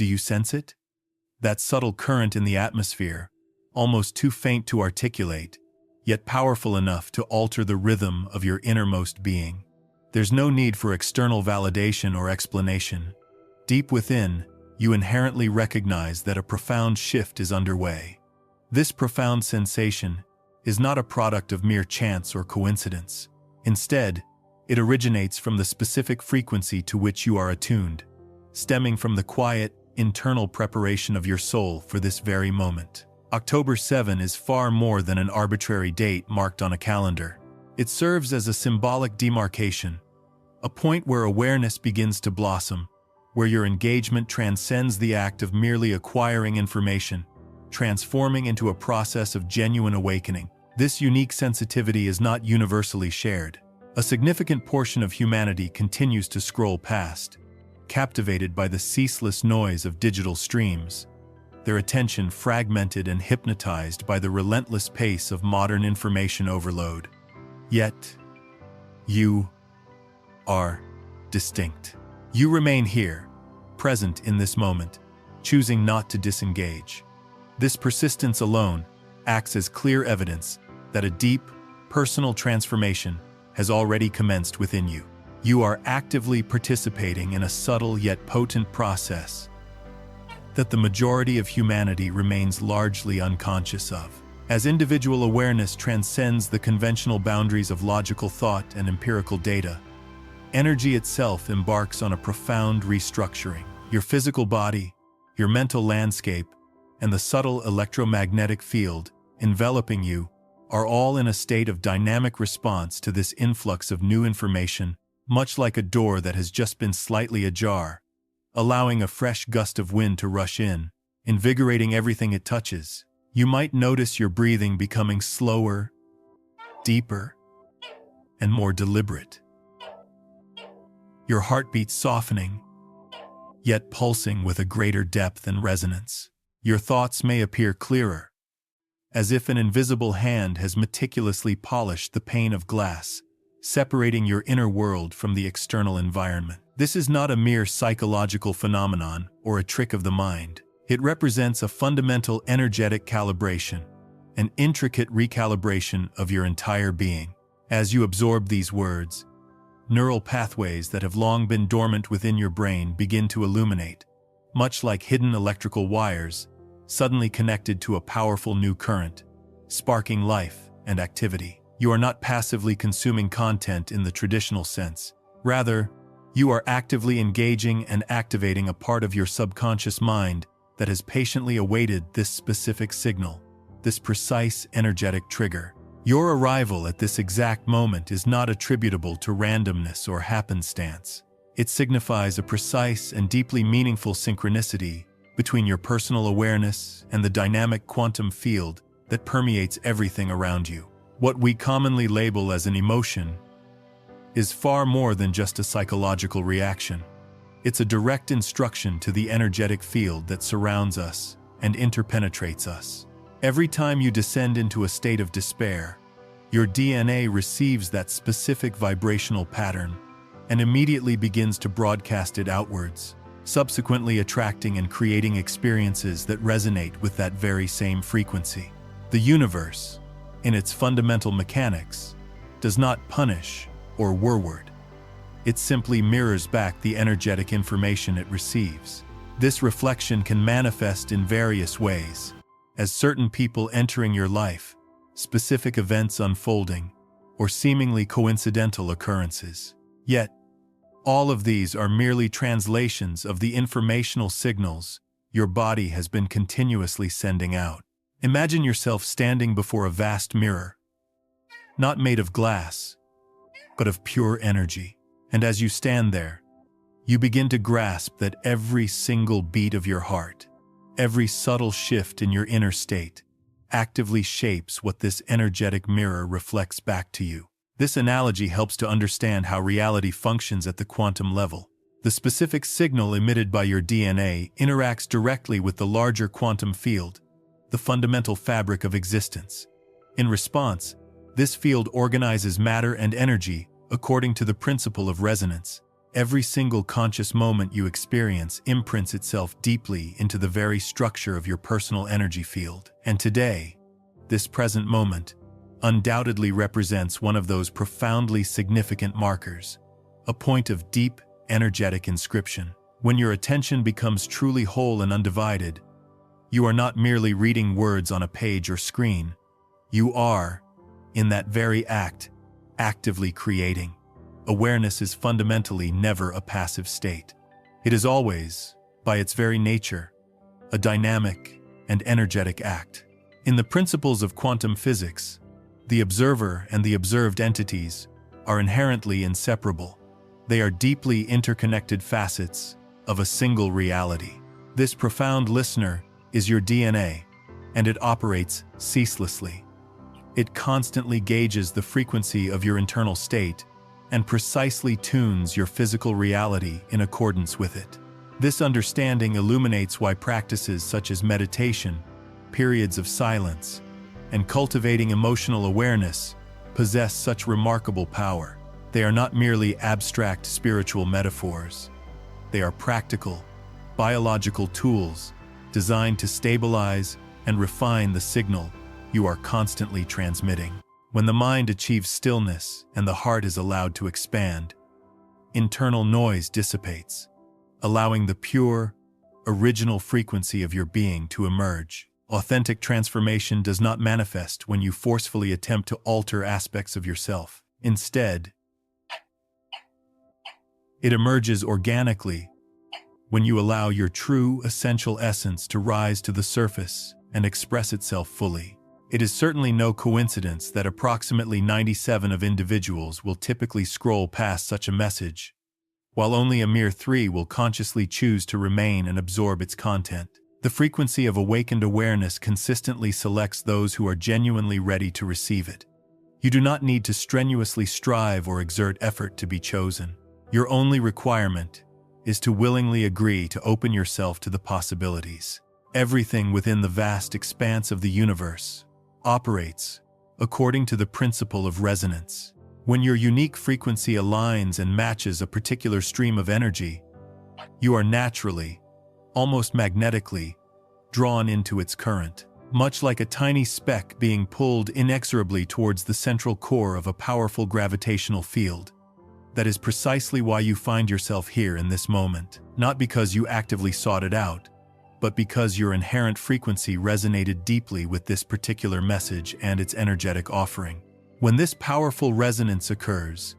Do you sense it? That subtle current in the atmosphere, almost too faint to articulate, yet powerful enough to alter the rhythm of your innermost being. There's no need for external validation or explanation. Deep within, you inherently recognize that a profound shift is underway. This profound sensation is not a product of mere chance or coincidence. Instead, it originates from the specific frequency to which you are attuned, stemming from the quiet, internal preparation of your soul for this very moment. October 7 is far more than an arbitrary date marked on a calendar. It serves as a symbolic demarcation, a point where awareness begins to blossom, where your engagement transcends the act of merely acquiring information, transforming into a process of genuine awakening. This unique sensitivity is not universally shared. A significant portion of humanity continues to scroll past, captivated by the ceaseless noise of digital streams, their attention fragmented and hypnotized by the relentless pace of modern information overload. Yet, you are distinct. You remain here, present in this moment, choosing not to disengage. This persistence alone acts as clear evidence that a deep, personal transformation has already commenced within you. You are actively participating in a subtle yet potent process that the majority of humanity remains largely unconscious of. As individual awareness transcends the conventional boundaries of logical thought and empirical data, energy itself embarks on a profound restructuring. Your physical body, your mental landscape, and the subtle electromagnetic field enveloping you are all in a state of dynamic response to this influx of new information, much like a door that has just been slightly ajar, allowing a fresh gust of wind to rush in, invigorating everything it touches. You might notice your breathing becoming slower, deeper, and more deliberate. Your heartbeat softening, yet pulsing with a greater depth and resonance. Your thoughts may appear clearer, as if an invisible hand has meticulously polished the pane of glass, separating your inner world from the external environment. This is not a mere psychological phenomenon or a trick of the mind. It represents a fundamental energetic calibration, an intricate recalibration of your entire being. As you absorb these words, neural pathways that have long been dormant within your brain begin to illuminate, much like hidden electrical wires, suddenly connected to a powerful new current, sparking life and activity. You are not passively consuming content in the traditional sense. Rather, you are actively engaging and activating a part of your subconscious mind that has patiently awaited this specific signal, this precise energetic trigger. Your arrival at this exact moment is not attributable to randomness or happenstance. It signifies a precise and deeply meaningful synchronicity between your personal awareness and the dynamic quantum field that permeates everything around you. What we commonly label as an emotion is far more than just a psychological reaction. It's a direct instruction to the energetic field that surrounds us and interpenetrates us. Every time you descend into a state of despair, your DNA receives that specific vibrational pattern and immediately begins to broadcast it outwards, subsequently attracting and creating experiences that resonate with that very same frequency. The universe, in its fundamental mechanics, does not punish or reward. It simply mirrors back the energetic information it receives. This reflection can manifest in various ways, as certain people entering your life, specific events unfolding, or seemingly coincidental occurrences. Yet, all of these are merely translations of the informational signals your body has been continuously sending out. Imagine yourself standing before a vast mirror, not made of glass, but of pure energy. And as you stand there, you begin to grasp that every single beat of your heart, every subtle shift in your inner state, actively shapes what this energetic mirror reflects back to you. This analogy helps to understand how reality functions at the quantum level. The specific signal emitted by your DNA interacts directly with the larger quantum field, the fundamental fabric of existence. In response, this field organizes matter and energy according to the principle of resonance, Every single conscious moment you experience imprints itself deeply into the very structure of your personal energy field. And today, this present moment, undoubtedly represents one of those profoundly significant markers, a point of deep, energetic inscription. When your attention becomes truly whole and undivided, you are not merely reading words on a page or screen. You are, in that very act, actively creating. Awareness is fundamentally never a passive state. It is always, by its very nature, a dynamic and energetic act. In the principles of quantum physics, the observer and the observed entities are inherently inseparable. They are deeply interconnected facets of a single reality. This profound listener is your DNA, and it operates ceaselessly. It constantly gauges the frequency of your internal state and precisely tunes your physical reality in accordance with it. This understanding illuminates why practices such as meditation, periods of silence, and cultivating emotional awareness possess such remarkable power. They are not merely abstract spiritual metaphors. They are practical, biological tools designed to stabilize and refine the signal you are constantly transmitting. When the mind achieves stillness and the heart is allowed to expand, internal noise dissipates, allowing the pure, original frequency of your being to emerge. Authentic transformation does not manifest when you forcefully attempt to alter aspects of yourself. Instead, it emerges organically when you allow your true, essential essence to rise to the surface and express itself fully. It is certainly no coincidence that approximately 97% of individuals will typically scroll past such a message, while only a mere 3% will consciously choose to remain and absorb its content. The frequency of awakened awareness consistently selects those who are genuinely ready to receive it. You do not need to strenuously strive or exert effort to be chosen. Your only requirement is to willingly agree to open yourself to the possibilities. Everything within the vast expanse of the universe operates according to the principle of resonance. When your unique frequency aligns and matches a particular stream of energy, you are naturally, almost magnetically, drawn into its current. Much like a tiny speck being pulled inexorably towards the central core of a powerful gravitational field. That is precisely why you find yourself here in this moment. Not because you actively sought it out, but because your inherent frequency resonated deeply with this particular message and its energetic offering. When this powerful resonance occurs,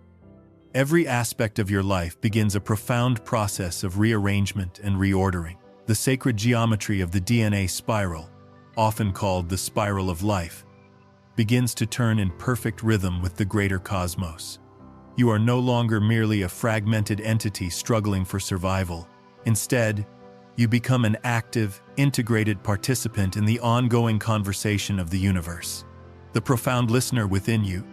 every aspect of your life begins a profound process of rearrangement and reordering. The sacred geometry of the DNA spiral, often called the spiral of life, begins to turn in perfect rhythm with the greater cosmos. You are no longer merely a fragmented entity struggling for survival. Instead, you become an active, integrated participant in the ongoing conversation of the universe. The profound listener within you,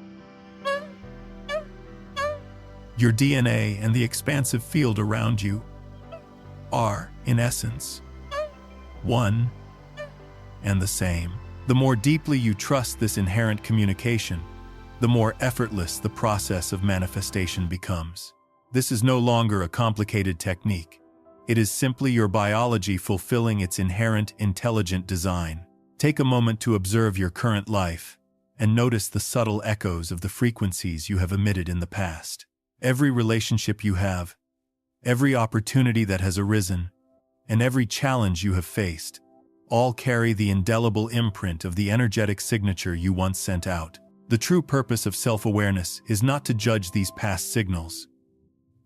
your DNA and the expansive field around you, are, in essence, one and the same. The more deeply you trust this inherent communication, the more effortless the process of manifestation becomes. This is no longer a complicated technique. It is simply your biology fulfilling its inherent intelligent design. Take a moment to observe your current life and notice the subtle echoes of the frequencies you have emitted in the past. Every relationship you have, every opportunity that has arisen, and every challenge you have faced, all carry the indelible imprint of the energetic signature you once sent out. The true purpose of self-awareness is not to judge these past signals,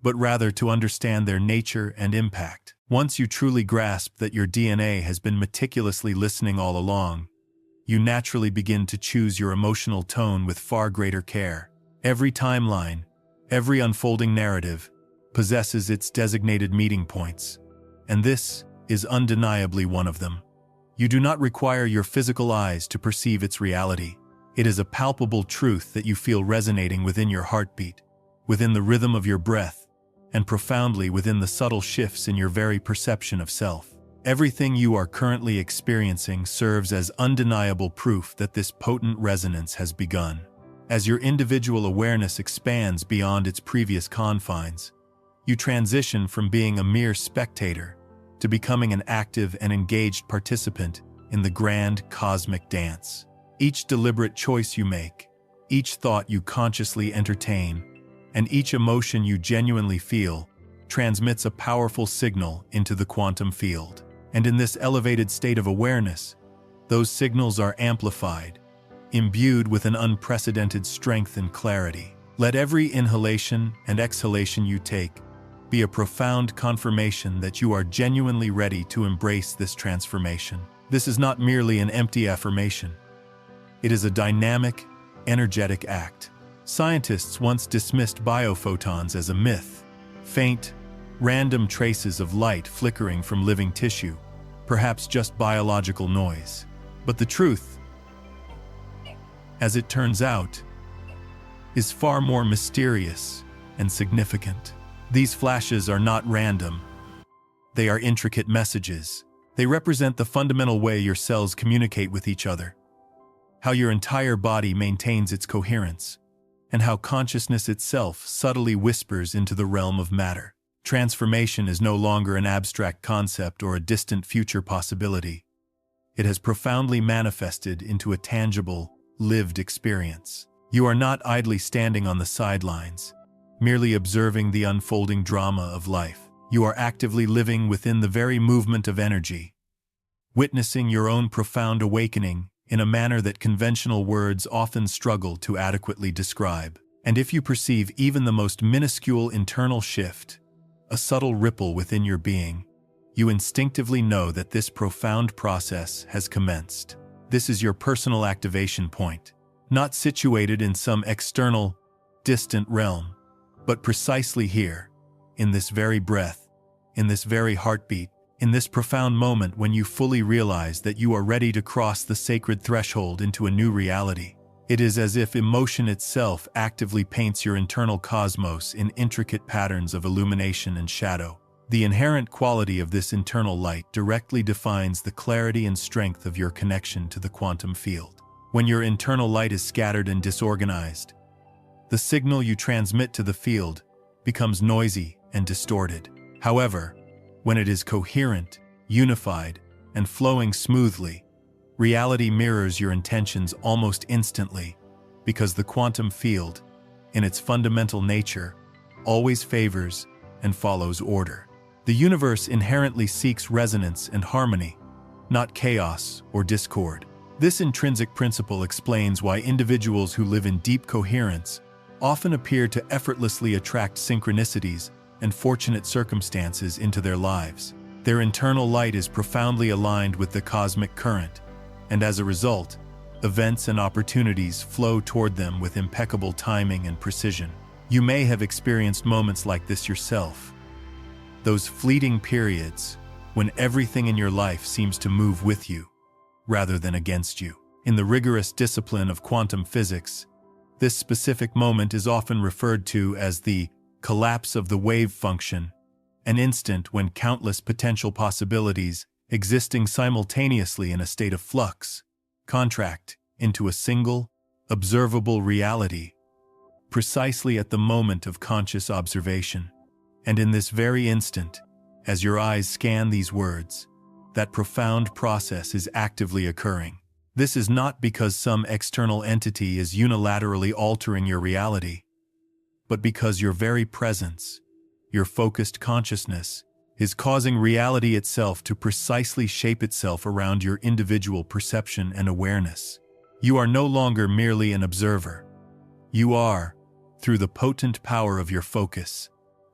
but rather to understand their nature and impact. Once you truly grasp that your DNA has been meticulously listening all along, you naturally begin to choose your emotional tone with far greater care. Every timeline, every unfolding narrative, possesses its designated meeting points, and this is undeniably one of them. You do not require your physical eyes to perceive its reality. It is a palpable truth that you feel resonating within your heartbeat, within the rhythm of your breath, and profoundly within the subtle shifts in your very perception of self. Everything you are currently experiencing serves as undeniable proof that this potent resonance has begun. As your individual awareness expands beyond its previous confines, you transition from being a mere spectator to becoming an active and engaged participant in the grand cosmic dance. Each deliberate choice you make, each thought you consciously entertain, and each emotion you genuinely feel transmits a powerful signal into the quantum field. And in this elevated state of awareness, those signals are amplified, imbued with an unprecedented strength and clarity. Let every inhalation and exhalation you take be a profound confirmation that you are genuinely ready to embrace this transformation. This is not merely an empty affirmation. It is a dynamic, energetic act. Scientists once dismissed biophotons as a myth, faint, random traces of light flickering from living tissue, perhaps just biological noise. But the truth, as it turns out, is far more mysterious and significant. These flashes are not random. They are intricate messages. They represent the fundamental way your cells communicate with each other, how your entire body maintains its coherence, and how consciousness itself subtly whispers into the realm of matter. Transformation is no longer an abstract concept or a distant future possibility. It has profoundly manifested into a tangible, lived experience. You are not idly standing on the sidelines, merely observing the unfolding drama of life. You are actively living within the very movement of energy, witnessing your own profound awakening in a manner that conventional words often struggle to adequately describe. And if you perceive even the most minuscule internal shift, a subtle ripple within your being, you instinctively know that this profound process has commenced. This is your personal activation point, not situated in some external, distant realm, but precisely here, in this very breath, in this very heartbeat, in this profound moment when you fully realize that you are ready to cross the sacred threshold into a new reality. It is as if emotion itself actively paints your internal cosmos in intricate patterns of illumination and shadow. The inherent quality of this internal light directly defines the clarity and strength of your connection to the quantum field. When your internal light is scattered and disorganized, the signal you transmit to the field becomes noisy and distorted. However, when it is coherent, unified, and flowing smoothly, reality mirrors your intentions almost instantly, because the quantum field, in its fundamental nature, always favors and follows order. The universe inherently seeks resonance and harmony, not chaos or discord. This intrinsic principle explains why individuals who live in deep coherence often appear to effortlessly attract synchronicities and fortunate circumstances into their lives. Their internal light is profoundly aligned with the cosmic current, and as a result, events and opportunities flow toward them with impeccable timing and precision. You may have experienced moments like this yourself. Those fleeting periods when everything in your life seems to move with you, rather than against you. In the rigorous discipline of quantum physics, this specific moment is often referred to as the collapse of the wave function, an instant when countless potential possibilities existing simultaneously in a state of flux contract into a single, observable reality, precisely at the moment of conscious observation. And in this very instant, as your eyes scan these words, that profound process is actively occurring. This is not because some external entity is unilaterally altering your reality, but because your very presence, your focused consciousness, is causing reality itself to precisely shape itself around your individual perception and awareness. You are no longer merely an observer. You are, through the potent power of your focus,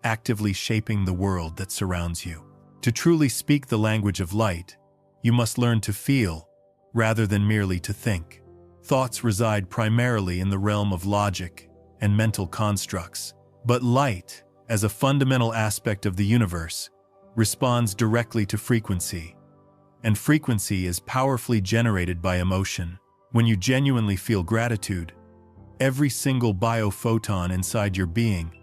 actively shaping the world that surrounds you. To truly speak the language of light, you must learn to feel, rather than merely to think. Thoughts reside primarily in the realm of logic and mental constructs, but light, as a fundamental aspect of the universe, responds directly to frequency, and frequency is powerfully generated by emotion. When you genuinely feel gratitude, every single biophoton inside your being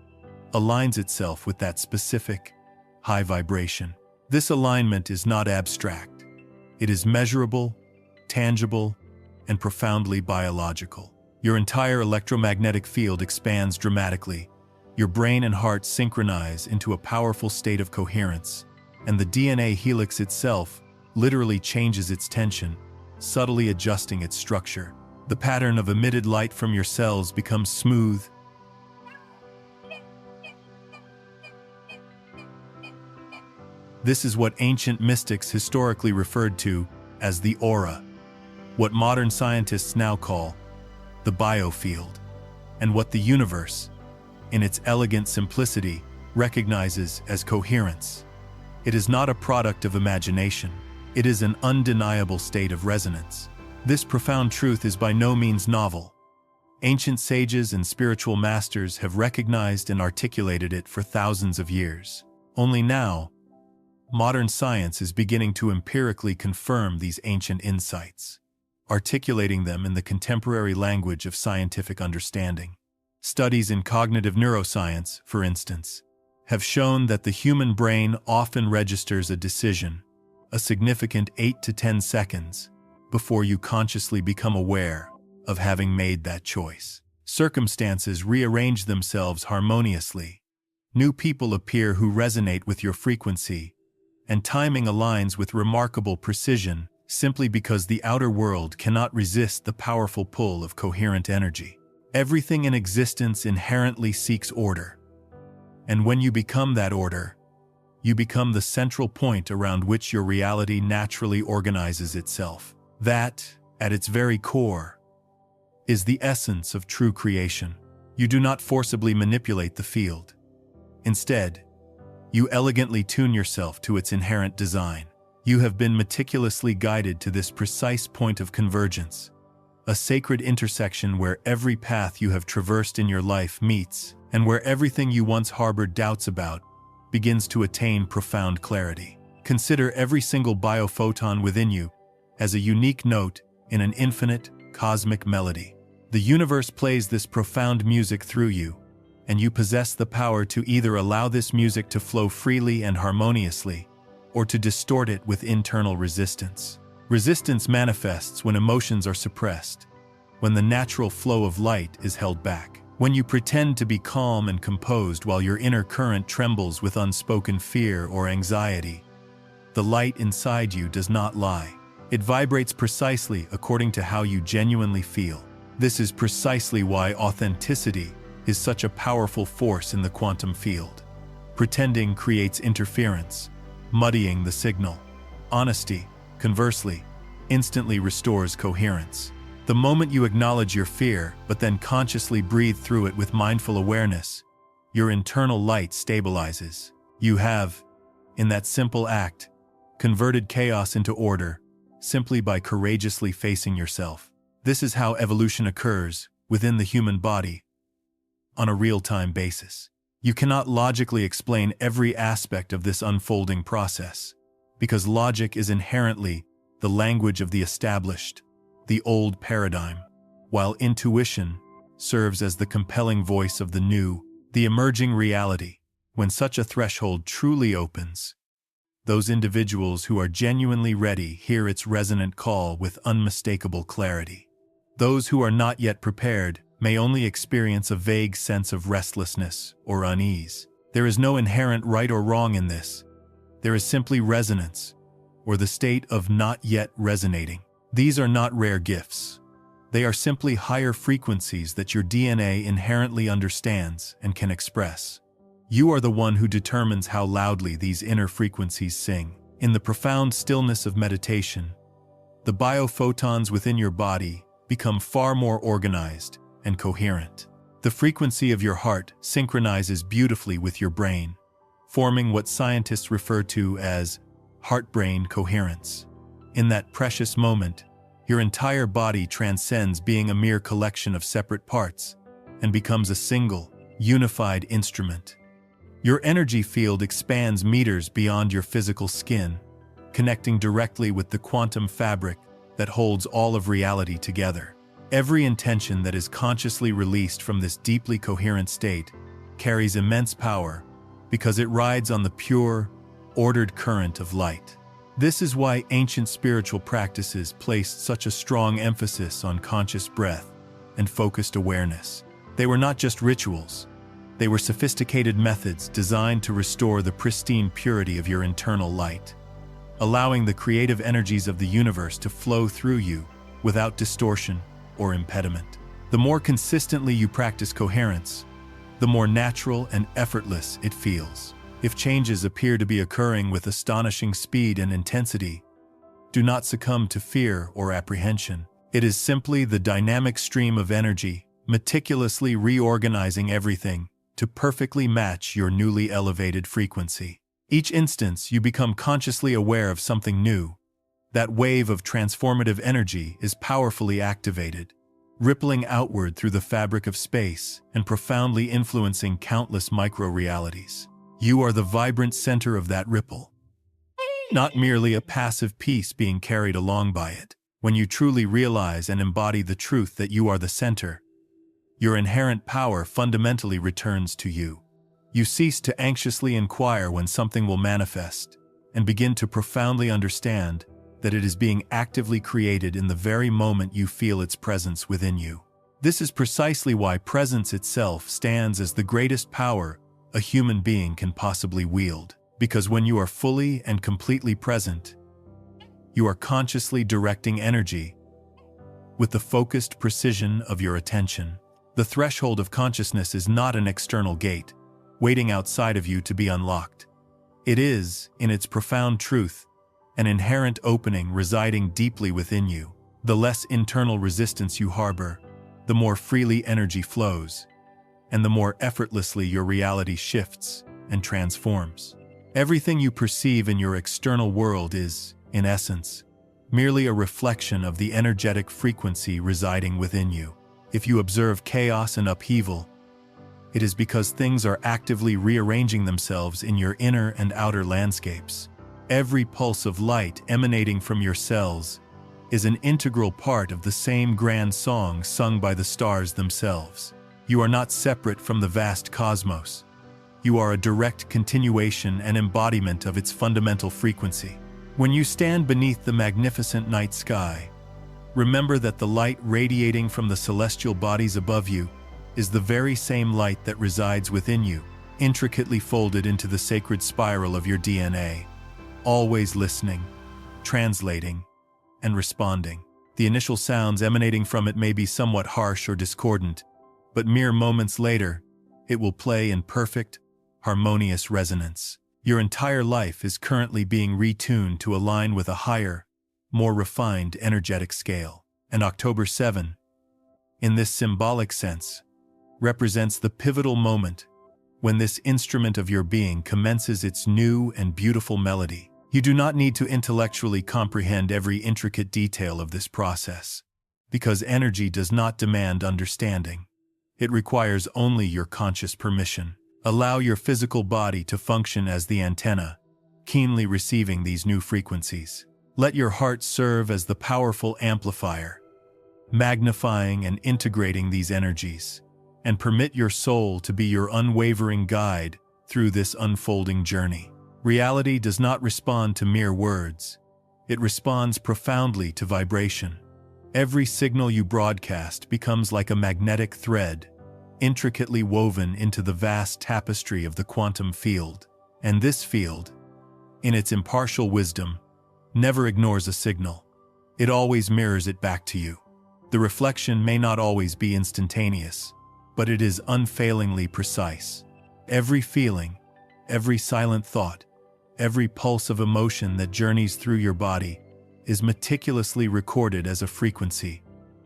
aligns itself with that specific, high vibration. This alignment is not abstract. It is measurable, tangible, and profoundly biological. Your entire electromagnetic field expands dramatically, Your brain and heart synchronize into a powerful state of coherence, and the DNA helix itself literally changes its tension, subtly adjusting its structure. The pattern of emitted light from your cells becomes smooth. This is what ancient mystics historically referred to as the aura, what modern scientists now call the biofield, and what the universe, in its elegant simplicity, recognizes as coherence. It is not a product of imagination. It is an undeniable state of resonance. This profound truth is by no means novel. Ancient sages and spiritual masters have recognized and articulated it for thousands of years. Only now, modern science is beginning to empirically confirm these ancient insights, articulating them in the contemporary language of scientific understanding. Studies in cognitive neuroscience, for instance, have shown that the human brain often registers a decision, a significant 8 to 10 seconds, before you consciously become aware of having made that choice. Circumstances rearrange themselves harmoniously. New people appear who resonate with your frequency, and timing aligns with remarkable precision simply because the outer world cannot resist the powerful pull of coherent energy. Everything in existence inherently seeks order. And when you become that order, you become the central point around which your reality naturally organizes itself. That, at its very core, is the essence of true creation. You do not forcibly manipulate the field. Instead, you elegantly tune yourself to its inherent design. You have been meticulously guided to this precise point of convergence, a sacred intersection where every path you have traversed in your life meets, and where everything you once harbored doubts about begins to attain profound clarity. Consider every single biophoton within you as a unique note in an infinite, cosmic melody. The universe plays this profound music through you, and you possess the power to either allow this music to flow freely and harmoniously, or to distort it with internal resistance. Resistance manifests when emotions are suppressed, when the natural flow of light is held back, when you pretend to be calm and composed while your inner current trembles with unspoken fear or anxiety. The light inside you does not lie. It vibrates precisely according to how you genuinely feel. This is precisely why authenticity is such a powerful force in the quantum field. Pretending creates interference, muddying the signal. Honesty, conversely, instantly restores coherence. The moment you acknowledge your fear, but then consciously breathe through it with mindful awareness, your internal light stabilizes. You have, in that simple act, converted chaos into order, simply by courageously facing yourself. This is how evolution occurs within the human body, on a real-time basis. You cannot logically explain every aspect of this unfolding process, because logic is inherently the language of the established, the old paradigm, while intuition serves as the compelling voice of the new, the emerging reality. When such a threshold truly opens, those individuals who are genuinely ready hear its resonant call with unmistakable clarity. Those who are not yet prepared may only experience a vague sense of restlessness or unease. There is no inherent right or wrong in this. There is simply resonance, or the state of not yet resonating. These are not rare gifts. They are simply higher frequencies that your DNA inherently understands and can express. You are the one who determines how loudly these inner frequencies sing. In the profound stillness of meditation, the biophotons within your body become far more organized and coherent. The frequency of your heart synchronizes beautifully with your brain, forming what scientists refer to as heart-brain coherence. In that precious moment, your entire body transcends being a mere collection of separate parts and becomes a single, unified instrument. Your energy field expands meters beyond your physical skin, connecting directly with the quantum fabric that holds all of reality together. Every intention that is consciously released from this deeply coherent state carries immense power because it rides on the pure, ordered current of light. This is why ancient spiritual practices placed such a strong emphasis on conscious breath and focused awareness. They were not just rituals. They were sophisticated methods designed to restore the pristine purity of your internal light, allowing the creative energies of the universe to flow through you without distortion or impediment. The more consistently you practice coherence, the more natural and effortless it feels. If changes appear to be occurring with astonishing speed and intensity, do not succumb to fear or apprehension. It is simply the dynamic stream of energy, meticulously reorganizing everything to perfectly match your newly elevated frequency. Each instance you become consciously aware of something new. That wave of transformative energy is powerfully activated, rippling outward through the fabric of space and profoundly influencing countless micro-realities. You are the vibrant center of that ripple, not merely a passive piece being carried along by it. When you truly realize and embody the truth that you are the center, your inherent power fundamentally returns to you. You cease to anxiously inquire when something will manifest, and begin to profoundly understand that it is being actively created in the very moment you feel its presence within you. This is precisely why presence itself stands as the greatest power a human being can possibly wield. Because when you are fully and completely present, you are consciously directing energy with the focused precision of your attention. The threshold of consciousness is not an external gate, waiting outside of you to be unlocked. It is, in its profound truth, an inherent opening residing deeply within you. The less internal resistance you harbor, the more freely energy flows, and the more effortlessly your reality shifts and transforms. Everything you perceive in your external world is, in essence, merely a reflection of the energetic frequency residing within you. If you observe chaos and upheaval, it is because things are actively rearranging themselves in your inner and outer landscapes. Every pulse of light emanating from your cells is an integral part of the same grand song sung by the stars themselves. You are not separate from the vast cosmos. You are a direct continuation and embodiment of its fundamental frequency. When you stand beneath the magnificent night sky, remember that the light radiating from the celestial bodies above you is the very same light that resides within you, intricately folded into the sacred spiral of your DNA, always listening, translating, and responding. The initial sounds emanating from it may be somewhat harsh or discordant, but mere moments later, it will play in perfect, harmonious resonance. Your entire life is currently being retuned to align with a higher, more refined energetic scale. And October 7, in this symbolic sense, represents the pivotal moment when this instrument of your being commences its new and beautiful melody. You do not need to intellectually comprehend every intricate detail of this process, because energy does not demand understanding. It requires only your conscious permission. Allow your physical body to function as the antenna, keenly receiving these new frequencies. Let your heart serve as the powerful amplifier, magnifying and integrating these energies, and permit your soul to be your unwavering guide through this unfolding journey. Reality does not respond to mere words. It responds profoundly to vibration. Every signal you broadcast becomes like a magnetic thread, intricately woven into the vast tapestry of the quantum field. And this field, in its impartial wisdom, never ignores a signal. It always mirrors it back to you. The reflection may not always be instantaneous, but it is unfailingly precise. Every feeling, every silent thought, every pulse of emotion that journeys through your body is meticulously recorded as a frequency,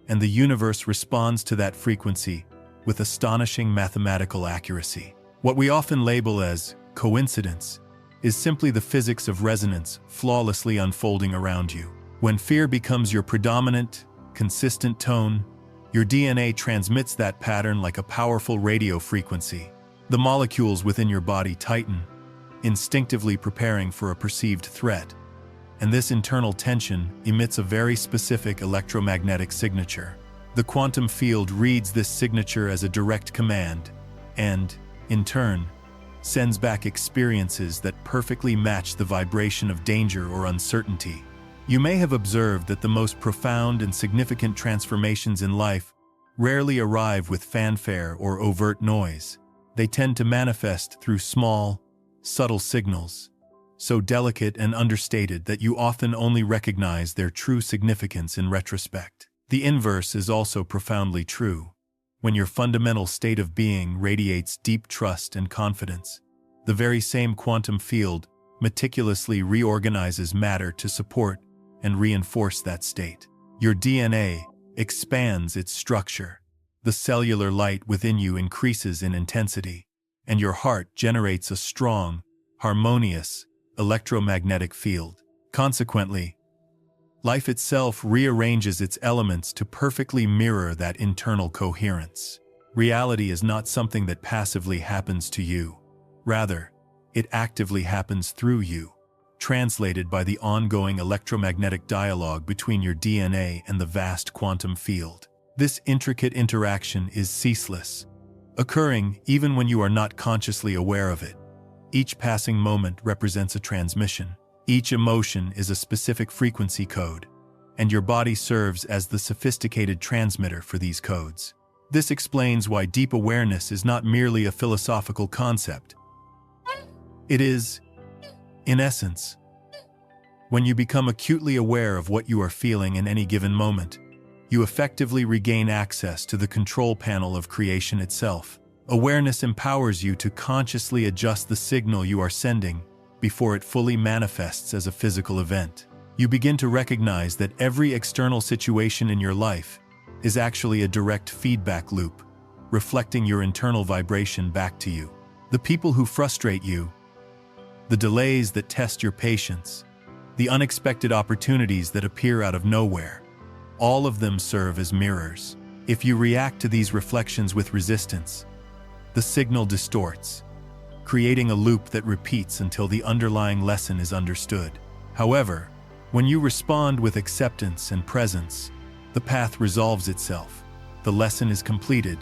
and the universe responds to that frequency with astonishing mathematical accuracy. What we often label as coincidence is simply the physics of resonance flawlessly unfolding around you. When fear becomes your predominant, consistent tone, your DNA transmits that pattern like a powerful radio frequency. The molecules within your body tighten, instinctively preparing for a perceived threat, and this internal tension emits a very specific electromagnetic signature. The quantum field reads this signature as a direct command and, in turn, sends back experiences that perfectly match the vibration of danger or uncertainty. You may have observed that the most profound and significant transformations in life rarely arrive with fanfare or overt noise. They tend to manifest through small, subtle signals, so delicate and understated that you often only recognize their true significance in retrospect. The inverse is also profoundly true. When your fundamental state of being radiates deep trust and confidence, the very same quantum field meticulously reorganizes matter to support and reinforce that state. Your DNA expands its structure. The cellular light within you increases in intensity, and your heart generates a strong, harmonious electromagnetic field. Consequently, life itself rearranges its elements to perfectly mirror that internal coherence. Reality is not something that passively happens to you. Rather, it actively happens through you, translated by the ongoing electromagnetic dialogue between your DNA and the vast quantum field. This intricate interaction is ceaseless, occurring even when you are not consciously aware of it. Each passing moment represents a transmission. Each emotion is a specific frequency code, and your body serves as the sophisticated transmitter for these codes. This explains why deep awareness is not merely a philosophical concept. It is, in essence, when you become acutely aware of what you are feeling in any given moment, you effectively regain access to the control panel of creation itself. Awareness empowers you to consciously adjust the signal you are sending before it fully manifests as a physical event. You begin to recognize that every external situation in your life is actually a direct feedback loop, reflecting your internal vibration back to you. The people who frustrate you, the delays that test your patience, the unexpected opportunities that appear out of nowhere, all of them serve as mirrors. If you react to these reflections with resistance, the signal distorts, creating a loop that repeats until the underlying lesson is understood. However, when you respond with acceptance and presence, the path resolves itself, the lesson is completed,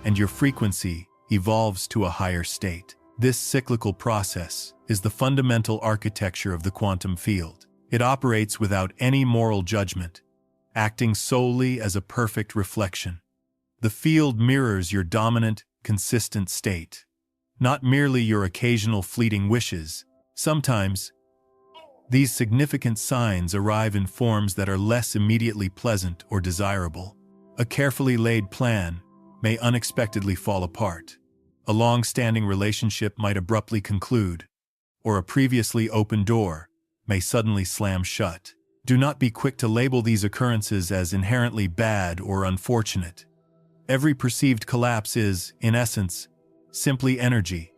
and your frequency evolves to a higher state. This cyclical process is the fundamental architecture of the quantum field. It operates without any moral judgment, acting solely as a perfect reflection. The field mirrors your dominant, consistent state, not merely your occasional fleeting wishes. Sometimes, these significant signs arrive in forms that are less immediately pleasant or desirable. A carefully laid plan may unexpectedly fall apart. A long-standing relationship might abruptly conclude, or a previously open door may suddenly slam shut. Do not be quick to label these occurrences as inherently bad or unfortunate. Every perceived collapse is, in essence, simply energy,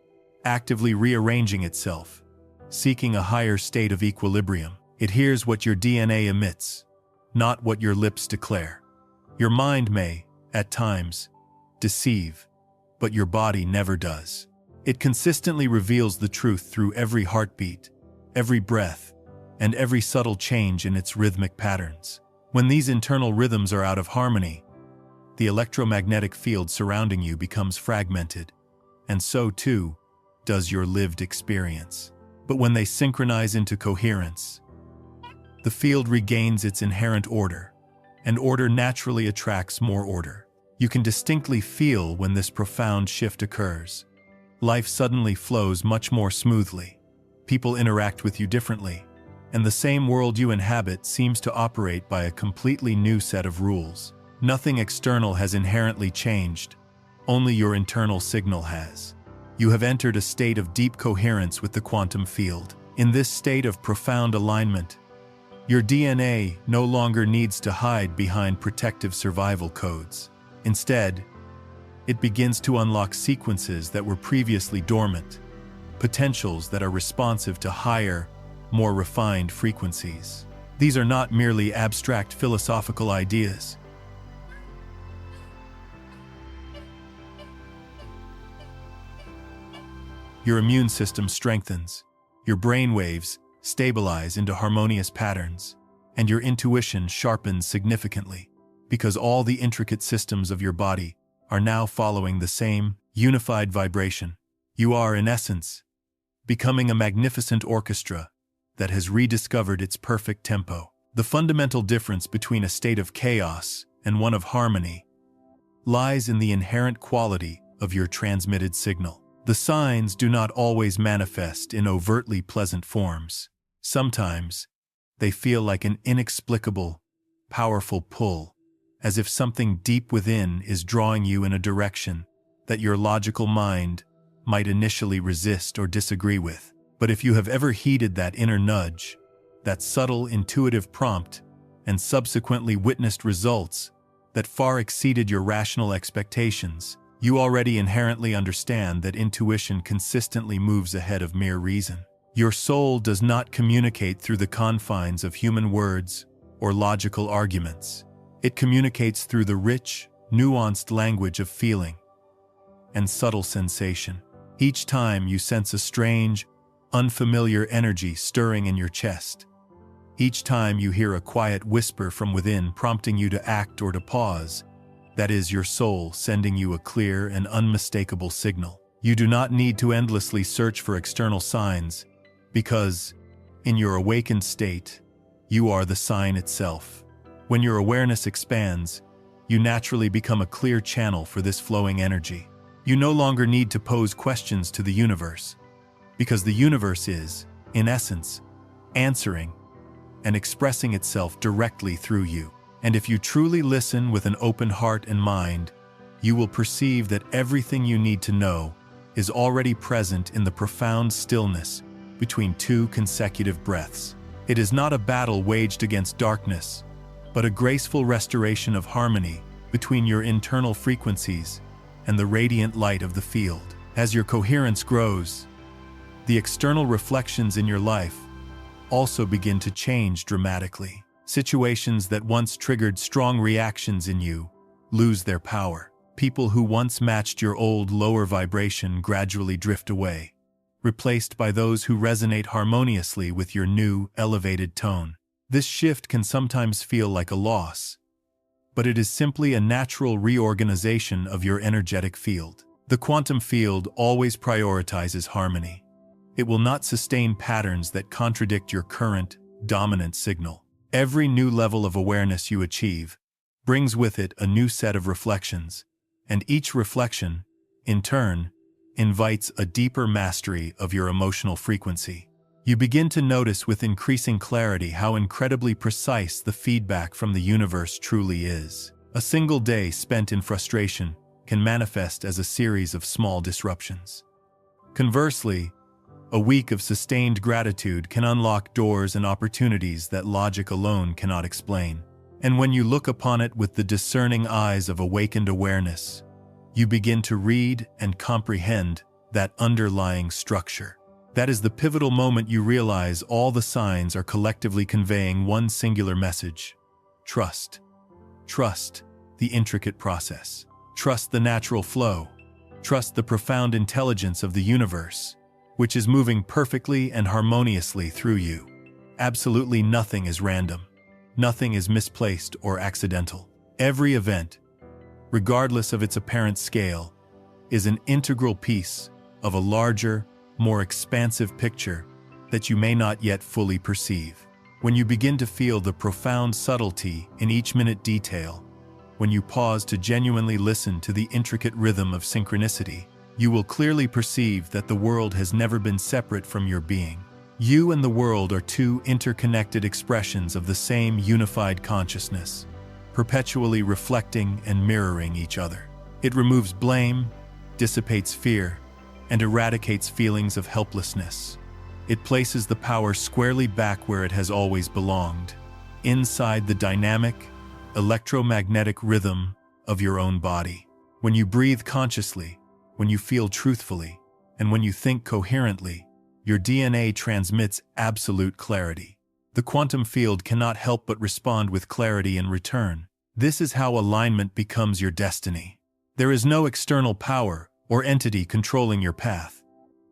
actively rearranging itself, seeking a higher state of equilibrium. It hears what your DNA emits, not what your lips declare. Your mind may, at times, deceive, but your body never does. It consistently reveals the truth through every heartbeat, every breath, and every subtle change in its rhythmic patterns. When these internal rhythms are out of harmony, the electromagnetic field surrounding you becomes fragmented, and so too does your lived experience. But when they synchronize into coherence, the field regains its inherent order, and order naturally attracts more order. You can distinctly feel when this profound shift occurs. Life suddenly flows much more smoothly. People interact with you differently, and the same world you inhabit seems to operate by a completely new set of rules. Nothing external has inherently changed, only your internal signal has. You have entered a state of deep coherence with the quantum field. In this state of profound alignment, your DNA no longer needs to hide behind protective survival codes. Instead, it begins to unlock sequences that were previously dormant, potentials that are responsive to higher, more refined frequencies. These are not merely abstract philosophical ideas. Your immune system strengthens, your brain waves stabilize into harmonious patterns, and your intuition sharpens significantly, because all the intricate systems of your body are now following the same unified vibration. You are, in essence, becoming a magnificent orchestra that has rediscovered its perfect tempo. The fundamental difference between a state of chaos and one of harmony lies in the inherent quality of your transmitted signal. The signs do not always manifest in overtly pleasant forms. Sometimes, they feel like an inexplicable, powerful pull, as if something deep within is drawing you in a direction that your logical mind might initially resist or disagree with. But if you have ever heeded that inner nudge, that subtle intuitive prompt, and subsequently witnessed results that far exceeded your rational expectations, you already inherently understand that intuition consistently moves ahead of mere reason. Your soul does not communicate through the confines of human words or logical arguments. It communicates through the rich, nuanced language of feeling and subtle sensation. Each time you sense a strange, unfamiliar energy stirring in your chest, each time you hear a quiet whisper from within prompting you to act or to pause, that is your soul sending you a clear and unmistakable signal. You do not need to endlessly search for external signs, because, in your awakened state, you are the sign itself. When your awareness expands, you naturally become a clear channel for this flowing energy. You no longer need to pose questions to the universe, because the universe is, in essence, answering and expressing itself directly through you. And if you truly listen with an open heart and mind, you will perceive that everything you need to know is already present in the profound stillness between two consecutive breaths. It is not a battle waged against darkness, but a graceful restoration of harmony between your internal frequencies and the radiant light of the field. As your coherence grows, the external reflections in your life also begin to change dramatically. Situations that once triggered strong reactions in you lose their power. People who once matched your old lower vibration gradually drift away, replaced by those who resonate harmoniously with your new, elevated tone. This shift can sometimes feel like a loss, but it is simply a natural reorganization of your energetic field. The quantum field always prioritizes harmony. It will not sustain patterns that contradict your current, dominant signal. Every new level of awareness you achieve brings with it a new set of reflections, and each reflection, in turn, invites a deeper mastery of your emotional frequency. You begin to notice with increasing clarity how incredibly precise the feedback from the universe truly is. A single day spent in frustration can manifest as a series of small disruptions. Conversely, a week of sustained gratitude can unlock doors and opportunities that logic alone cannot explain. And when you look upon it with the discerning eyes of awakened awareness, you begin to read and comprehend that underlying structure. That is the pivotal moment you realize all the signs are collectively conveying one singular message: trust. Trust the intricate process. Trust the natural flow. Trust the profound intelligence of the universe, which is moving perfectly and harmoniously through you. Absolutely nothing is random. Nothing is misplaced or accidental. Every event, regardless of its apparent scale, is an integral piece of a larger, more expansive picture that you may not yet fully perceive. When you begin to feel the profound subtlety in each minute detail, when you pause to genuinely listen to the intricate rhythm of synchronicity, you will clearly perceive that the world has never been separate from your being. You and the world are two interconnected expressions of the same unified consciousness, perpetually reflecting and mirroring each other. It removes blame, dissipates fear, and eradicates feelings of helplessness. It places the power squarely back where it has always belonged, inside the dynamic, electromagnetic rhythm of your own body. When you breathe consciously, when you feel truthfully, and when you think coherently, your DNA transmits absolute clarity. The quantum field cannot help but respond with clarity in return. This is how alignment becomes your destiny. There is no external power or entity controlling your path.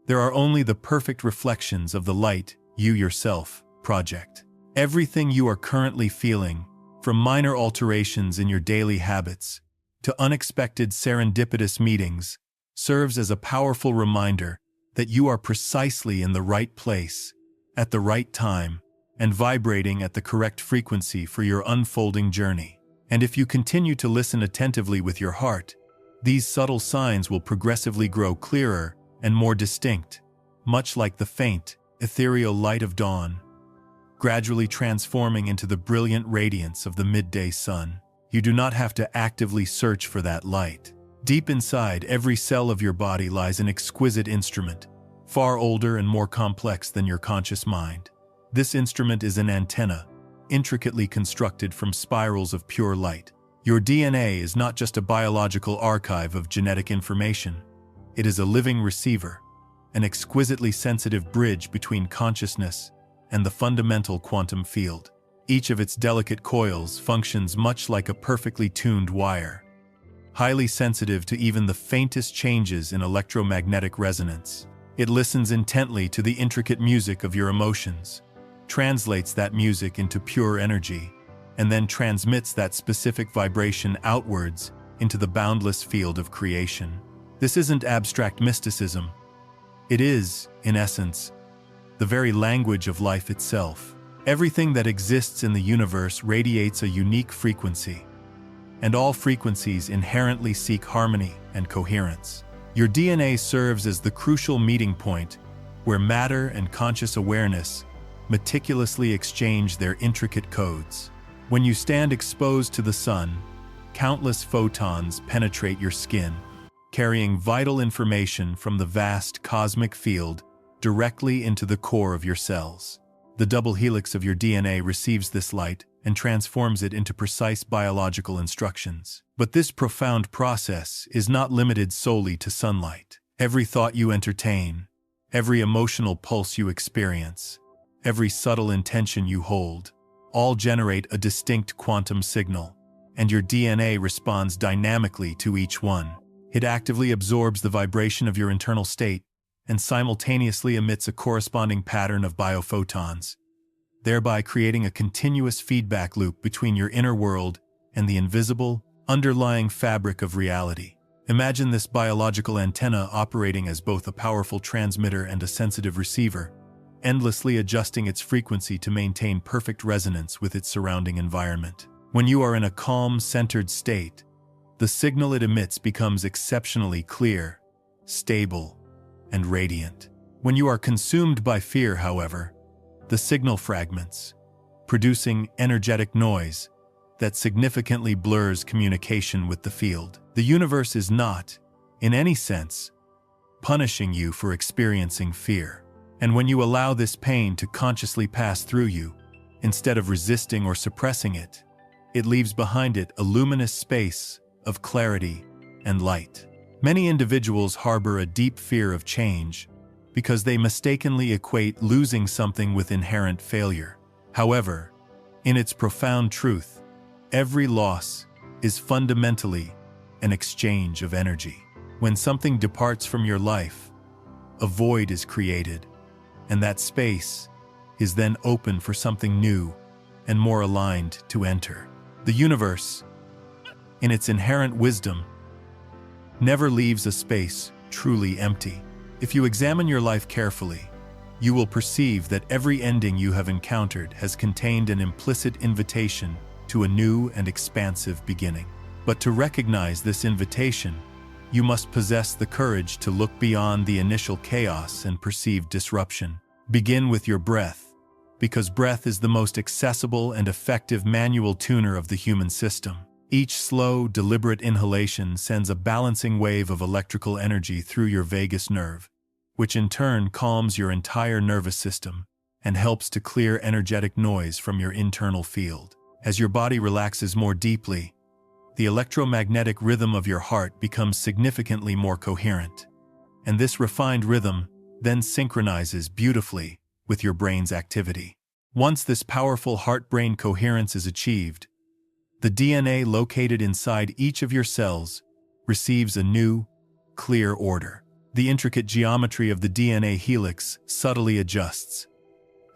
There are only the perfect reflections of the light you yourself project. Everything you are currently feeling, from minor alterations in your daily habits to unexpected serendipitous meetings, serves as a powerful reminder that you are precisely in the right place, at the right time, and vibrating at the correct frequency for your unfolding journey. And if you continue to listen attentively with your heart, these subtle signs will progressively grow clearer and more distinct, much like the faint, ethereal light of dawn, gradually transforming into the brilliant radiance of the midday sun. You do not have to actively search for that light. Deep inside every cell of your body lies an exquisite instrument, far older and more complex than your conscious mind. This instrument is an antenna, intricately constructed from spirals of pure light. Your DNA is not just a biological archive of genetic information. It is a living receiver, an exquisitely sensitive bridge between consciousness and the fundamental quantum field. Each of its delicate coils functions much like a perfectly tuned wire, highly sensitive to even the faintest changes in electromagnetic resonance. It listens intently to the intricate music of your emotions, translates that music into pure energy, and then transmits that specific vibration outwards into the boundless field of creation. This isn't abstract mysticism. It is, in essence, the very language of life itself. Everything that exists in the universe radiates a unique frequency, and all frequencies inherently seek harmony and coherence. Your DNA serves as the crucial meeting point where matter and conscious awareness meticulously exchange their intricate codes. When you stand exposed to the sun, countless photons penetrate your skin, carrying vital information from the vast cosmic field directly into the core of your cells. The double helix of your DNA receives this light and transforms it into precise biological instructions. But this profound process is not limited solely to sunlight. Every thought you entertain, every emotional pulse you experience, every subtle intention you hold, all generate a distinct quantum signal, and your DNA responds dynamically to each one. It actively absorbs the vibration of your internal state and simultaneously emits a corresponding pattern of biophotons, thereby creating a continuous feedback loop between your inner world and the invisible, underlying fabric of reality. Imagine this biological antenna operating as both a powerful transmitter and a sensitive receiver, endlessly adjusting its frequency to maintain perfect resonance with its surrounding environment. When you are in a calm, centered state, the signal it emits becomes exceptionally clear, stable, and radiant. When you are consumed by fear, however, the signal fragments, producing energetic noise that significantly blurs communication with the field. The universe is not, in any sense, punishing you for experiencing fear. And when you allow this pain to consciously pass through you, instead of resisting or suppressing it, it leaves behind it a luminous space of clarity and light. Many individuals harbor a deep fear of change because they mistakenly equate losing something with inherent failure. However, in its profound truth, every loss is fundamentally an exchange of energy. When something departs from your life, a void is created, and that space is then open for something new and more aligned to enter. The universe, in its inherent wisdom, never leaves a space truly empty. If you examine your life carefully, you will perceive that every ending you have encountered has contained an implicit invitation to a new and expansive beginning. But to recognize this invitation, you must possess the courage to look beyond the initial chaos and perceive disruption. Begin with your breath, because breath is the most accessible and effective manual tuner of the human system. Each slow, deliberate inhalation sends a balancing wave of electrical energy through your vagus nerve, which in turn calms your entire nervous system and helps to clear energetic noise from your internal field. As your body relaxes more deeply, the electromagnetic rhythm of your heart becomes significantly more coherent, and this refined rhythm then synchronizes beautifully with your brain's activity. Once this powerful heart-brain coherence is achieved, the DNA located inside each of your cells receives a new, clear order. The intricate geometry of the DNA helix subtly adjusts,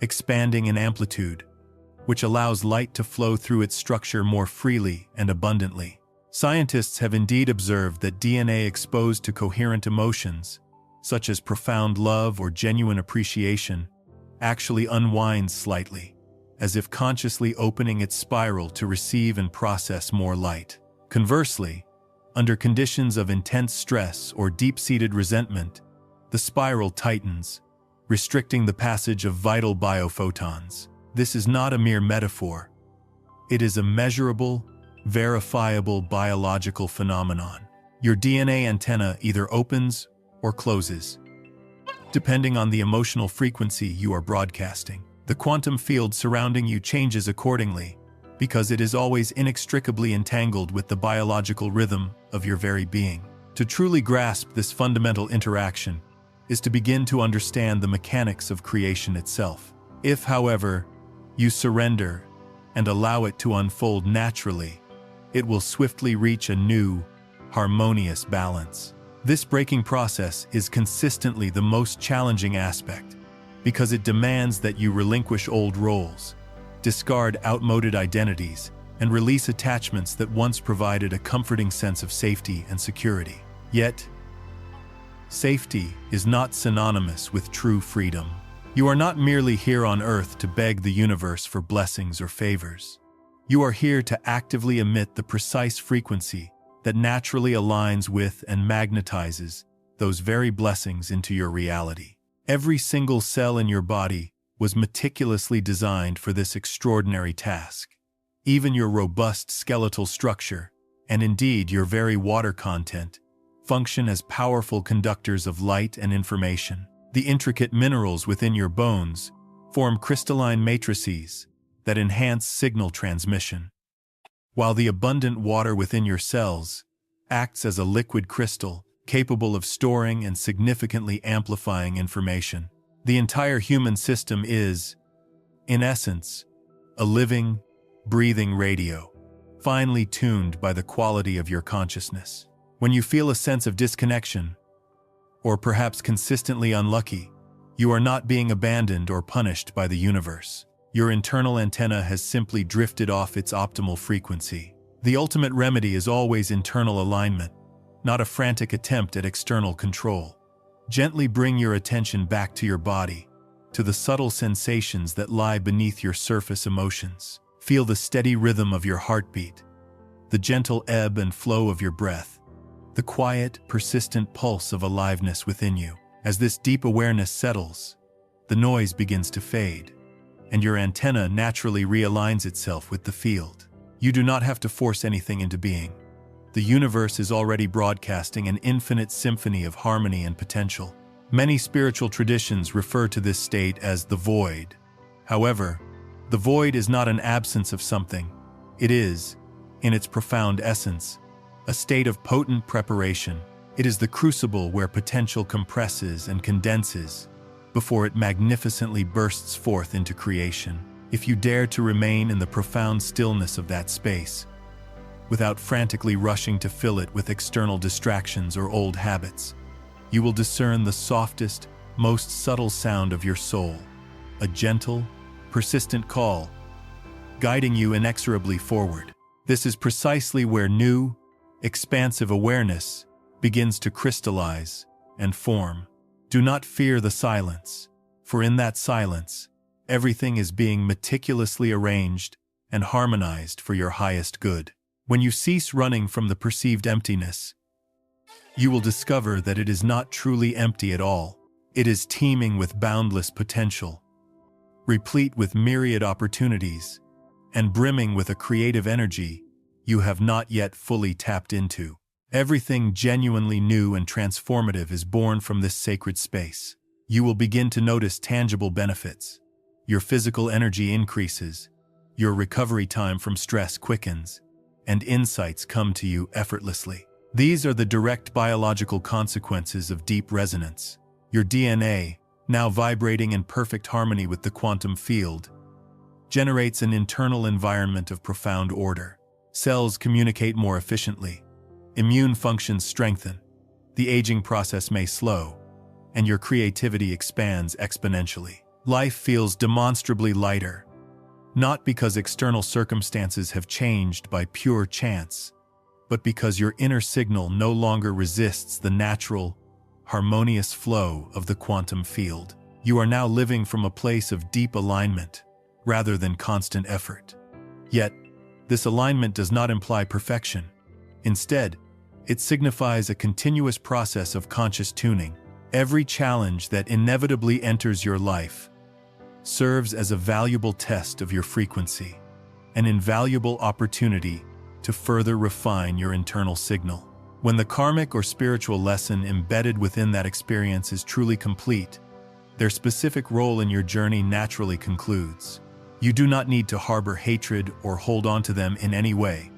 expanding in amplitude, which allows light to flow through its structure more freely and abundantly. Scientists have indeed observed that DNA exposed to coherent emotions, such as profound love or genuine appreciation, actually unwinds slightly, as if consciously opening its spiral to receive and process more light. Conversely, under conditions of intense stress or deep-seated resentment, the spiral tightens, restricting the passage of vital biophotons. This is not a mere metaphor. It is a measurable, verifiable biological phenomenon. Your DNA antenna either opens or closes, depending on the emotional frequency you are broadcasting. The quantum field surrounding you changes accordingly, because it is always inextricably entangled with the biological rhythm of your very being. To truly grasp this fundamental interaction is to begin to understand the mechanics of creation itself. If, however, you surrender and allow it to unfold naturally, it will swiftly reach a new, harmonious balance. This breaking process is consistently the most challenging aspect, because it demands that you relinquish old roles, discard outmoded identities, and release attachments that once provided a comforting sense of safety and security. Yet, safety is not synonymous with true freedom. You are not merely here on Earth to beg the universe for blessings or favors. You are here to actively emit the precise frequency that naturally aligns with and magnetizes those very blessings into your reality. Every single cell in your body was meticulously designed for this extraordinary task. Even your robust skeletal structure, and indeed your very water content, function as powerful conductors of light and information. The intricate minerals within your bones form crystalline matrices that enhance signal transmission, while the abundant water within your cells acts as a liquid crystal capable of storing and significantly amplifying information. The entire human system is, in essence, a living, breathing radio, finely tuned by the quality of your consciousness. When you feel a sense of disconnection, or perhaps consistently unlucky, you are not being abandoned or punished by the universe. Your internal antenna has simply drifted off its optimal frequency. The ultimate remedy is always internal alignment, not a frantic attempt at external control. Gently bring your attention back to your body, to the subtle sensations that lie beneath your surface emotions. Feel the steady rhythm of your heartbeat, the gentle ebb and flow of your breath, the quiet, persistent pulse of aliveness within you. As this deep awareness settles, the noise begins to fade, and your antenna naturally realigns itself with the field. You do not have to force anything into being. The universe is already broadcasting an infinite symphony of harmony and potential. Many spiritual traditions refer to this state as the void. However, the void is not an absence of something. It is, in its profound essence, a state of potent preparation. It is the crucible where potential compresses and condenses before it magnificently bursts forth into creation. If you dare to remain in the profound stillness of that space, without frantically rushing to fill it with external distractions or old habits, you will discern the softest, most subtle sound of your soul, a gentle, persistent call, guiding you inexorably forward. This is precisely where new, expansive awareness begins to crystallize and form. Do not fear the silence, for in that silence, everything is being meticulously arranged and harmonized for your highest good. When you cease running from the perceived emptiness, you will discover that it is not truly empty at all. It is teeming with boundless potential, replete with myriad opportunities, and brimming with a creative energy you have not yet fully tapped into. Everything genuinely new and transformative is born from this sacred space. You will begin to notice tangible benefits. Your physical energy increases, your recovery time from stress quickens, and insights come to you effortlessly. These are the direct biological consequences of deep resonance. Your DNA, now vibrating in perfect harmony with the quantum field, generates an internal environment of profound order. Cells communicate more efficiently, immune functions strengthen, the aging process may slow, and your creativity expands exponentially. Life feels demonstrably lighter, not because external circumstances have changed by pure chance, but because your inner signal no longer resists the natural, harmonious flow of the quantum field. You are now living from a place of deep alignment, rather than constant effort. Yet, this alignment does not imply perfection. Instead, it signifies a continuous process of conscious tuning. Every challenge that inevitably enters your life serves as a valuable test of your frequency, an invaluable opportunity to further refine your internal signal. When the karmic or spiritual lesson embedded within that experience is truly complete, their specific role in your journey naturally concludes. You do not need to harbor hatred or hold on to them in any way.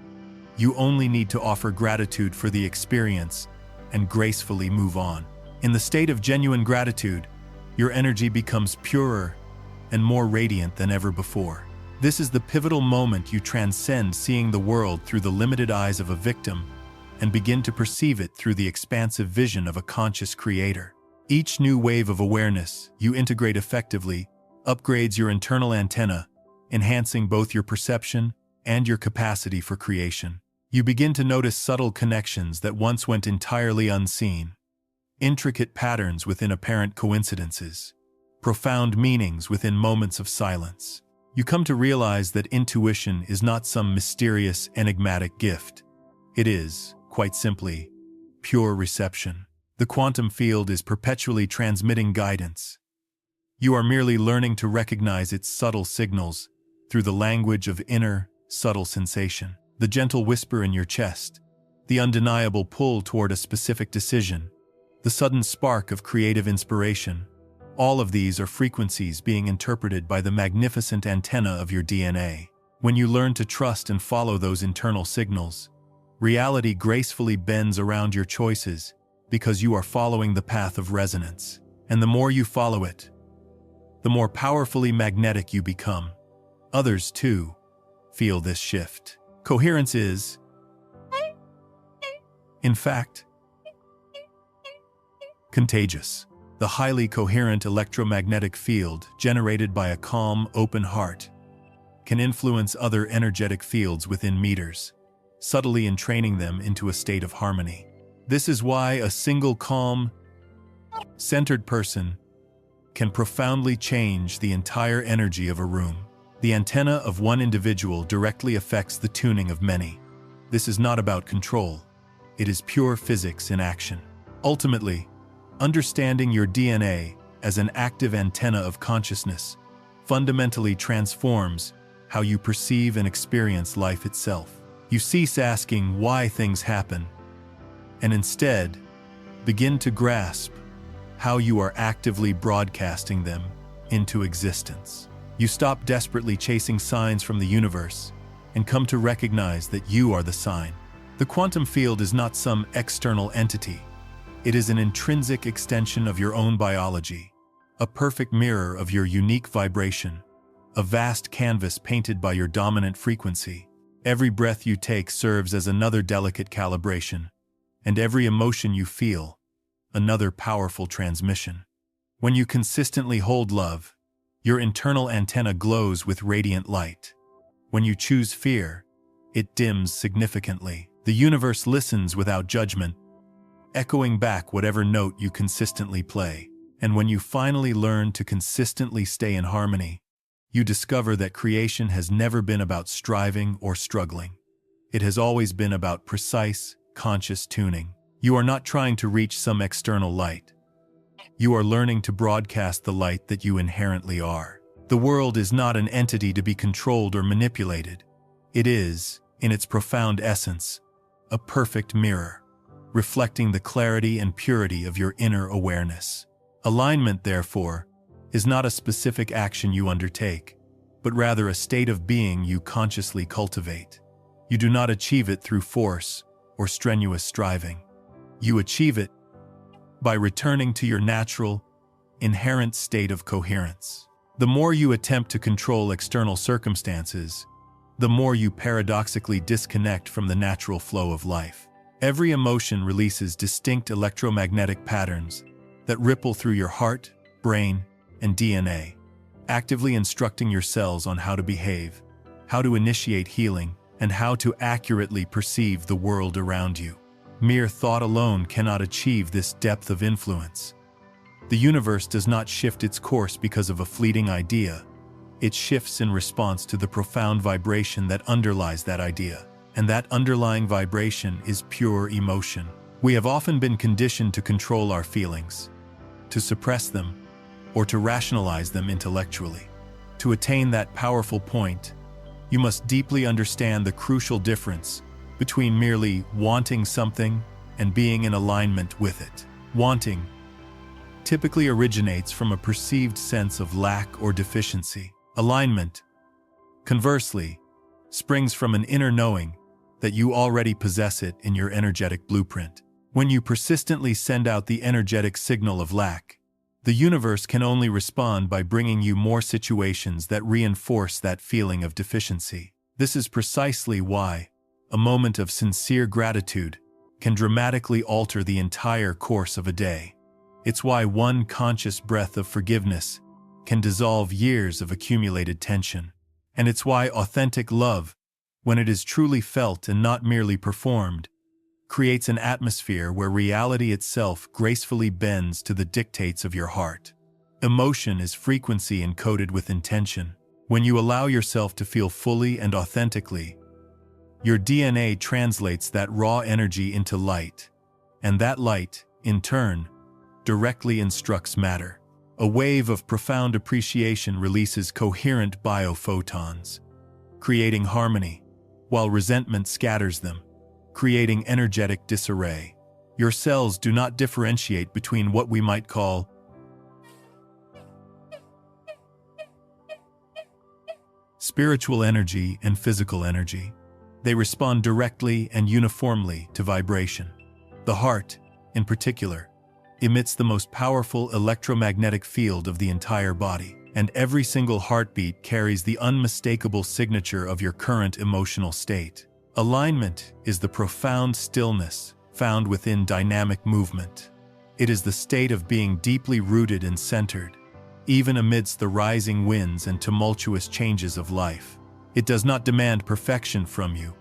You only need to offer gratitude for the experience and gracefully move on. In the state of genuine gratitude, your energy becomes purer and more radiant than ever before. This is the pivotal moment you transcend seeing the world through the limited eyes of a victim and begin to perceive it through the expansive vision of a conscious creator. Each new wave of awareness you integrate effectively upgrades your internal antenna, enhancing both your perception and your capacity for creation. You begin to notice subtle connections that once went entirely unseen, intricate patterns within apparent coincidences, profound meanings within moments of silence. You come to realize that intuition is not some mysterious, enigmatic gift. It is, quite simply, pure reception. The quantum field is perpetually transmitting guidance. You are merely learning to recognize its subtle signals through the language of inner, subtle sensation. The gentle whisper in your chest, the undeniable pull toward a specific decision, the sudden spark of creative inspiration. All of these are frequencies being interpreted by the magnificent antenna of your DNA. When you learn to trust and follow those internal signals, reality gracefully bends around your choices because you are following the path of resonance. And the more you follow it, the more powerfully magnetic you become. Others, too, feel this shift. Coherence is, in fact, contagious. The highly coherent electromagnetic field generated by a calm, open heart can influence other energetic fields within meters, subtly entraining them into a state of harmony. This is why a single calm, centered person can profoundly change the entire energy of a room. The antenna of one individual directly affects the tuning of many. This is not about control. It is pure physics in action. Ultimately, understanding your DNA as an active antenna of consciousness fundamentally transforms how you perceive and experience life itself. You cease asking why things happen, and instead begin to grasp how you are actively broadcasting them into existence. You stop desperately chasing signs from the universe and come to recognize that you are the sign. The quantum field is not some external entity. It is an intrinsic extension of your own biology, a perfect mirror of your unique vibration, a vast canvas painted by your dominant frequency. Every breath you take serves as another delicate calibration, and every emotion you feel, another powerful transmission. When you consistently hold love, your internal antenna glows with radiant light. When you choose fear, it dims significantly. The universe listens without judgment, echoing back whatever note you consistently play. And when you finally learn to consistently stay in harmony, you discover that creation has never been about striving or struggling. It has always been about precise, conscious tuning. You are not trying to reach some external light. You are learning to broadcast the light that you inherently are. The world is not an entity to be controlled or manipulated. It is, in its profound essence, a perfect mirror, reflecting the clarity and purity of your inner awareness. Alignment, therefore, is not a specific action you undertake, but rather a state of being you consciously cultivate. You do not achieve it through force or strenuous striving. You achieve it by returning to your natural, inherent state of coherence. The more you attempt to control external circumstances, the more you paradoxically disconnect from the natural flow of life. Every emotion releases distinct electromagnetic patterns that ripple through your heart, brain, and DNA, actively instructing your cells on how to behave, how to initiate healing, and how to accurately perceive the world around you. Mere thought alone cannot achieve this depth of influence. The universe does not shift its course because of a fleeting idea. It shifts in response to the profound vibration that underlies that idea. And that underlying vibration is pure emotion. We have often been conditioned to control our feelings, to suppress them, or to rationalize them intellectually. To attain that powerful point, you must deeply understand the crucial difference between merely wanting something and being in alignment with it. Wanting typically originates from a perceived sense of lack or deficiency. Alignment, conversely, springs from an inner knowing that you already possess it in your energetic blueprint. When you persistently send out the energetic signal of lack, the universe can only respond by bringing you more situations that reinforce that feeling of deficiency. This is precisely why a moment of sincere gratitude can dramatically alter the entire course of a day. It's why one conscious breath of forgiveness can dissolve years of accumulated tension. And it's why authentic love, when it is truly felt and not merely performed, creates an atmosphere where reality itself gracefully bends to the dictates of your heart. Emotion is frequency encoded with intention. When you allow yourself to feel fully and authentically, your DNA translates that raw energy into light, and that light, in turn, directly instructs matter. A wave of profound appreciation releases coherent biophotons, creating harmony, while resentment scatters them, creating energetic disarray. Your cells do not differentiate between what we might call spiritual energy and physical energy. They respond directly and uniformly to vibration. The heart, in particular, emits the most powerful electromagnetic field of the entire body, and every single heartbeat carries the unmistakable signature of your current emotional state. Alignment is the profound stillness found within dynamic movement. It is the state of being deeply rooted and centered, even amidst the rising winds and tumultuous changes of life. It does not demand perfection from you,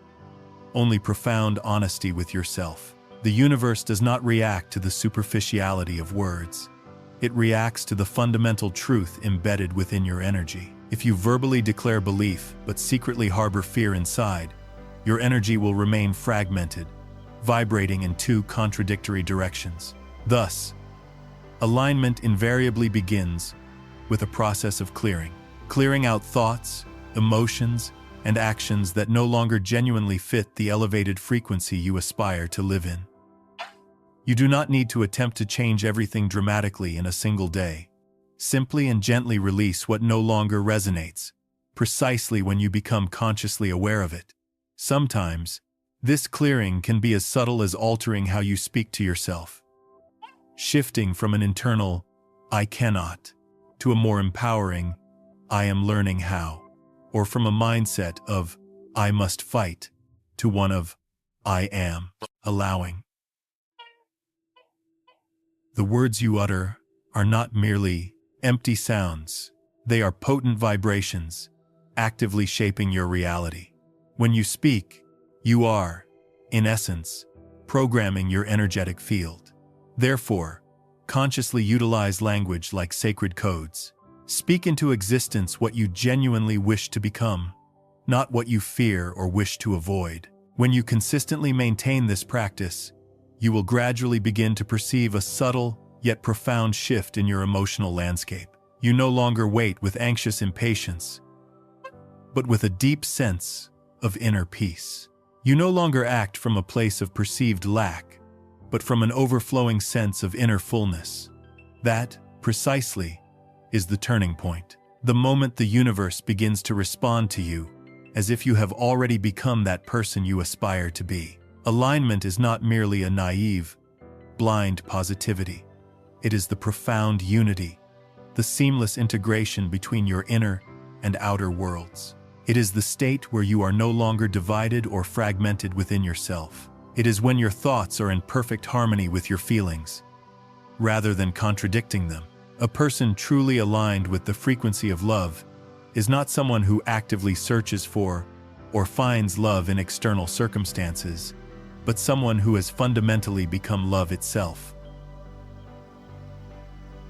only profound honesty with yourself. The universe does not react to the superficiality of words. It reacts to the fundamental truth embedded within your energy. If you verbally declare belief but secretly harbor fear inside, your energy will remain fragmented, vibrating in two contradictory directions. Thus, alignment invariably begins with a process of clearing out thoughts, emotions, and actions that no longer genuinely fit the elevated frequency you aspire to live in. You do not need to attempt to change everything dramatically in a single day. Simply and gently release what no longer resonates, precisely when you become consciously aware of it. Sometimes, this clearing can be as subtle as altering how you speak to yourself, shifting from an internal, "I cannot," to a more empowering, "I am learning how," or from a mindset of, "I must fight," to one of, "I am allowing." The words you utter are not merely empty sounds. They are potent vibrations, actively shaping your reality. When you speak, you are, in essence, programming your energetic field. Therefore, consciously utilize language like sacred codes. Speak into existence what you genuinely wish to become, not what you fear or wish to avoid. When you consistently maintain this practice, you will gradually begin to perceive a subtle yet profound shift in your emotional landscape. You no longer wait with anxious impatience, but with a deep sense of inner peace. You no longer act from a place of perceived lack, but from an overflowing sense of inner fullness. That, precisely, is the turning point. The moment the universe begins to respond to you, as if you have already become that person you aspire to be. Alignment is not merely a naive, blind positivity. It is the profound unity, the seamless integration between your inner and outer worlds. It is the state where you are no longer divided or fragmented within yourself. It is when your thoughts are in perfect harmony with your feelings, rather than contradicting them. A person truly aligned with the frequency of love is not someone who actively searches for or finds love in external circumstances, but someone who has fundamentally become love itself.